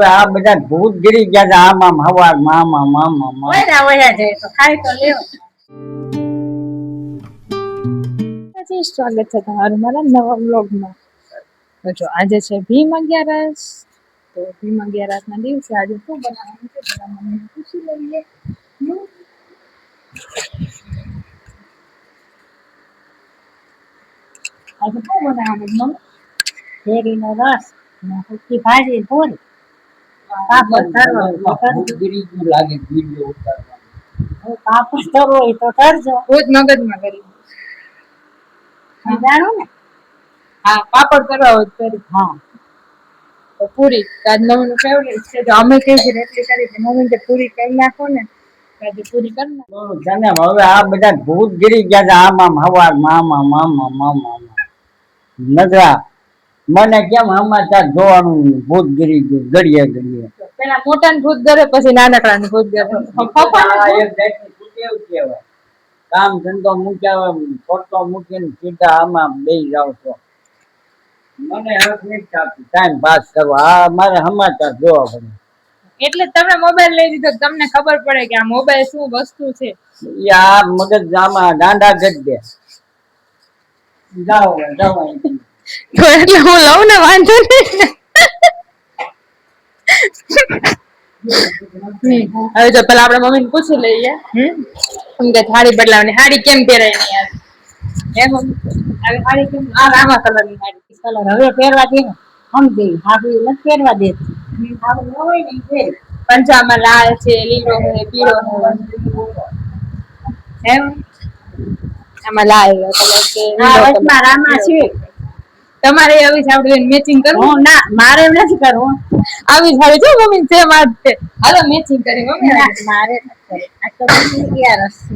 આ બધા ભૂત ગીરી ગયા છે આમાં હવાર મામા મામા વયા વયા જાય તો ખાઈ તો લેવો. સ્વાગત છે તમારું મારા નવા વ્લોગમાં. તો જો આજે છે ભીમ 11. તો ભીમ 11 ના દિવસે આજે શું બનાવવાનું છે બધા મમ્મીને પૂછી લઈએ. આજે શું બનાવવાનું મમ્મી? શેરડીનો રસ ને સુકી ભાજી પૂરી પાપડ તરવો ભૂત ગીરી ગયું લાગે વિડિયો ઉતારવાનો. પાપડ તરવો હોય તો તરજો. રોજ મગજમાં કરી જાણો ને. હા પાપડ કરવા હોય કરી. હા તો પૂરી આજ મમ્મીનું ફેવરેટ છે. તો અમે કઈ છે એટલી કરી કે મમ્મી કે પૂરી કરી નાખો ને આજે પૂરી કરી નાખો. જાને હવે આ બધા ભૂત ગીરી ગયા છે આમાં હવાર મામા મામા મામા નજરા મને કેમ સમાચાર જોવાનું ભૂત ગીરી ગયું ઘડીએ ઘડીએ. પેલા મોટા ને ભૂત કરે પછી નાનકડા ને ભૂત કરે. કામ ધંધો મૂક્યા ફોટો મૂકીને સીધા આમાં બેસી જાવ છો. મને હક નથી થતું ટાઈમ પાસ કરવા. આ મારે સમાચાર જોવા પડે. એટલે તમે મોબાઈલ લઈ દીધો તમને ખબર પડે કે આ મોબાઈલ શું વસ્તુ છે. આ મગજ આમાં ગાંડા ગઢ દે. જાઓ જાઓ અહીંથી. તો એટલે હું લઉં ને વાંધો નહીં. હવે જો પેલા આપણે મમ્મીને પૂછી લઈએ એમ કે સાડી બદલાવવાની. સાડી કેમ પહેરાય ની યાર એમ આવી સાડી કેમ આવા કલરની સાડી કલર હવે પહેરવા દે ને સમજી હાબી નથી પહેરવા દેતી. આપણે ન હોય ને પહેર. પંજાબમાં લાલ છે લીલો છે પીળો છે એમ આમાં લાલ કલર છે આ લીલો વચમાં રામા છે. તમારે આવી સાડી મેચિંગ કરવું? ના મારે એમ નથી કરવું. આવી સાડી જો મમ્મી સેમ આ જ છે. હાલો મેચિંગ કરી મમ્મી. મારે નથી કરવું. આ તો બીજી રસ છે.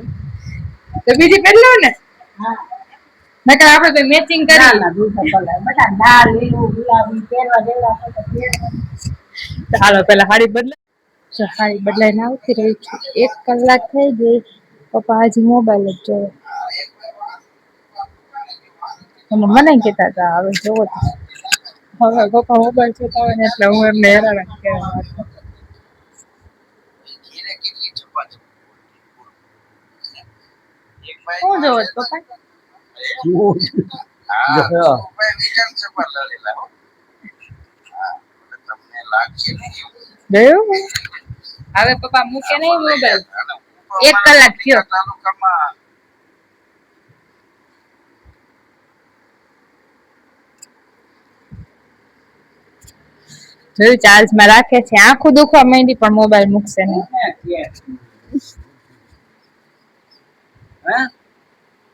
તો બીજી પહેરી લો ને. હા નકર આપણે તો મેચિંગ કરી. ના બીજો કલર બધા લાલ લીલું ગુલાબી પહેરવા દેવા તો પહેરવા. હાલો પેલા સાડી બદલાય. સાડી બદલાઈને આવતી રહી છું. 1 કલાક થઈ ગઈ. પપ્પા હજી મોબાઈલ જ જોવે. અને મને કહેતા હતા હવે જોવો હવે પપ્પા મોબાઈલ જોતા હોય ને એટલે હું એમને હેરાન કરવા. શું જોવો છો પપ્પા? હવે પપ્પા મૂકે નહીં મોબાઈલ. 1 કલાક થયો. જોયું ચાર્જમાં રાખે છે. આંખું દુખવા માંડી પણ મોબાઈલ મૂકશે નહીં.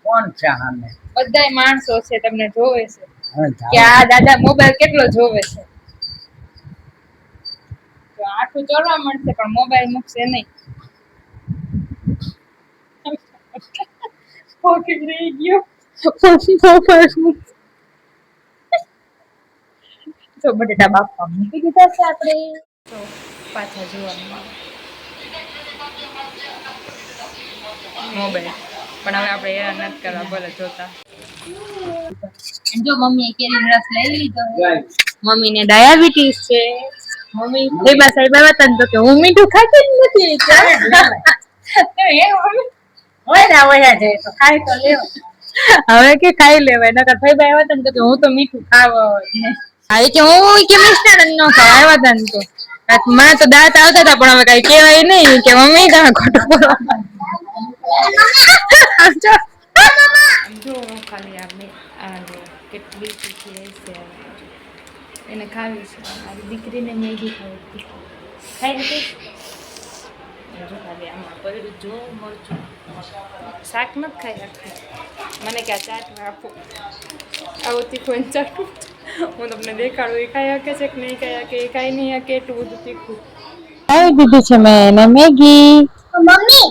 કોણ છે સામે? બધાય માણસો છે તમને જોવે છે કે આ દાદા મોબાઈલ કેટલો જોવે છે. તો આંખું ચોરવા મળશે પણ મોબાઈલ મૂકશે નહીં. પોકેટ રહી ગયો. તો બટેટા બાફવા મૂકી દીધા છે આપણે. તો પાછા જોવાનું મોબાઈલ પણ હવે આપણે હેરાન નથી કરવા ભલે જોતા. જો મમ્મીએ કેરીનો રસ લઈ લીધો. મમ્મીને ડાયાબિટીસ છે. મમ્મી બેબા સાહેબ આવ્યા હતા ને તો કે હું મીઠું ખાતી જ નથી. વયા વયા જાય તો ખાઈ તો લેવો. હવે કે ખાઈ લેવાય નકર ભાઈ આવ્યા હતા ને તો કે હું તો મીઠું ખાવા હા કે હું કે મિષ્ટાન ન ખાય આવ્યા હતા ને તો મને તો દાંત આવતા હતા પણ હવે કઈ કહેવાય નહીં કે મમ્મી તમે ખોટું બોલો. જો ખાલી આપણે આ કેટલી છે એને ખાવી છે. મારી દીકરીને મેગી ખાવી ખાઈ હતી. જો ખાલી આમાં પડ્યું જો મરચું શાક નથી ખાઈ રાખતી. મને કે આ ચાટમાં આપો આવું તીખું ચાટું હું તમને દેખાડું. એ ખાઈ શકે છે કે નહીં ખાઈ શકે. એ ખાઈ નહીં શકે એટલું બધું તીખું ખાઈ દીધું છે મેં એને મેગી. મમ્મી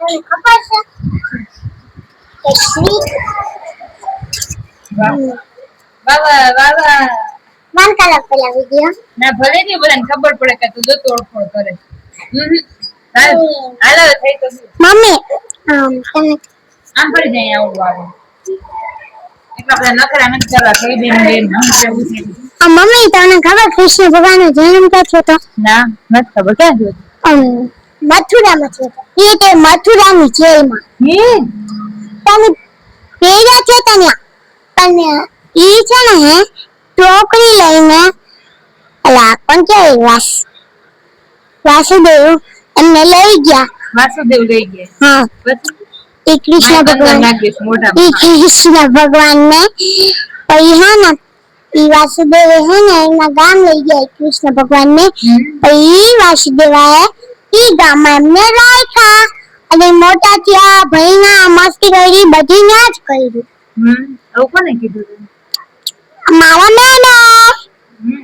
તને ખબર છે બાબા બાબા માન કલાક પેલા વિડિયો ના ભલે નહીં બધાને ખબર પડે કે તું તો તોડફોડ કરે. હાલો થઈ તો મમ્મી તમે આમ પડી જાય આવડું આવે એટલા બધા નખરા નથી કરવા. કઈ બેન બેન કેવું છે મમ્મી તમને ખબર કૃષ્ણ ભગવાનનો જન્મ ક્યાં થયો હતો? ના નથી ખબર ક્યાં ગયો મથુરામાં થયો હતો. એ તે મથુરાની જેલમાં. તમે ભેગા થયો હતા ત્યાં. પણ ઈ છે ને ટોકરી લઈને અલા કોણ કે વાસુદેવ એમને લઈ ગયા. વાસુદેવ લઈ ગયા. હા એ કૃષ્ણ ભગવાન ને પછી હે ને ઈ વાસુદેવ હે ને એના ગામ લઈ ગયા કૃષ્ણ ભગવાન ને. પછી વાસુદેવાએ ઈ ગામમાં એમને રાખ્યા અને મોટા થયા ભઈના મસ્તી કરી બધી ના જ કર્યું. આવું કોને કીધું? મારા મેમે.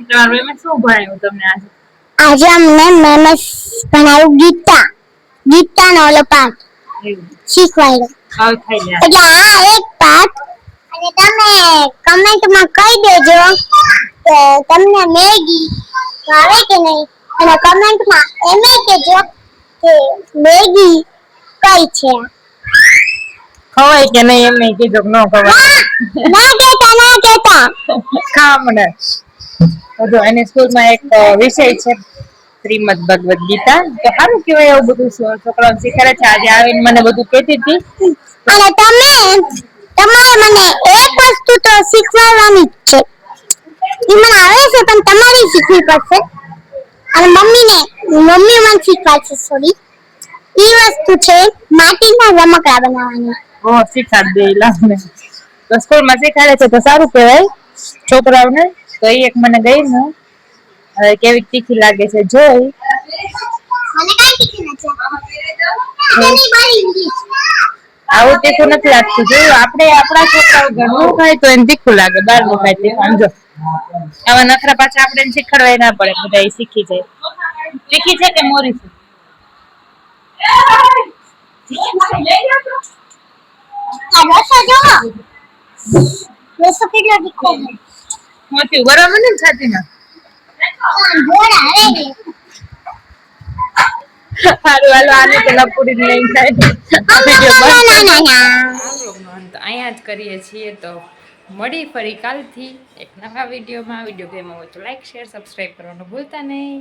તમારા મેમે શું ભણાવ્યું તમને આજે? આજે અમને મેમે ભણાવ્યું ગીતાનો ઓલો પાઠ શીખવાડ્યો. એટલે આ એક પાઠ અને તમે કમેન્ટમાં કહી દેજો કે તમને મેગી ભાવે કે નહીં અને કમેન્ટમાં એમ કહેજો કે મેગી કઈ છે. ખવાય કે નહીં એમ નહીં કીધું ન ખવાય. ના કેતા ખા મને. તો એની સ્કૂલમાં એક વિષય છે શ્રીમદ ભગવદ ગીતા. તો સારું કેવાય એવું બધું છોકરાઓને શીખવાડે છે. આજે આવીને મને બધું કહેતી હતી. અને તમારે મને એક વસ્તુ તો શીખવાડવાની જ છે. ઈ મને આવે છે પણ તમારે શીખવી પડશે અને મમ્મી મને શીખવાડશે. સોરી ઈ વસ્તુ છે માટીના રમકડા બનાવવાની. શીખવાડ દે લાવને. તો સ્કૂલમાં શીખવાડે છે તો સારું કહેવાય છોકરાઓને. તો એ એક મને ગઈ ને હવે કેવી તીખી લાગે છે જોઈ. મને કઈ તીખી નથી આવું તીખું નથી લાગતું. જોયું આપણે આપણા છોકરાઓ ઘરનું ખાય તો એને તીખું લાગે, બહારનું ખાય તીખું. સમજો આવા નખરા પાછા આપણે એને શીખવાડવા ના પડે, બધા એ શીખી જાય. તીખી છે કે મોરી છે? રસો કેટલો તીખો મોતી બરાબર ને છાતીમાં. હારું હાલો આને પેલા પૂરી નહીં થાય. અહીંયા જ કરીએ છીએ. તો મળી ફરી કાલથી એક નવા વિડીયોમાં. વિડીયો ગેમ હોય તો લાઈક શેર સબસ્ક્રાઈબ કરવાનું ભૂલતા નહીં.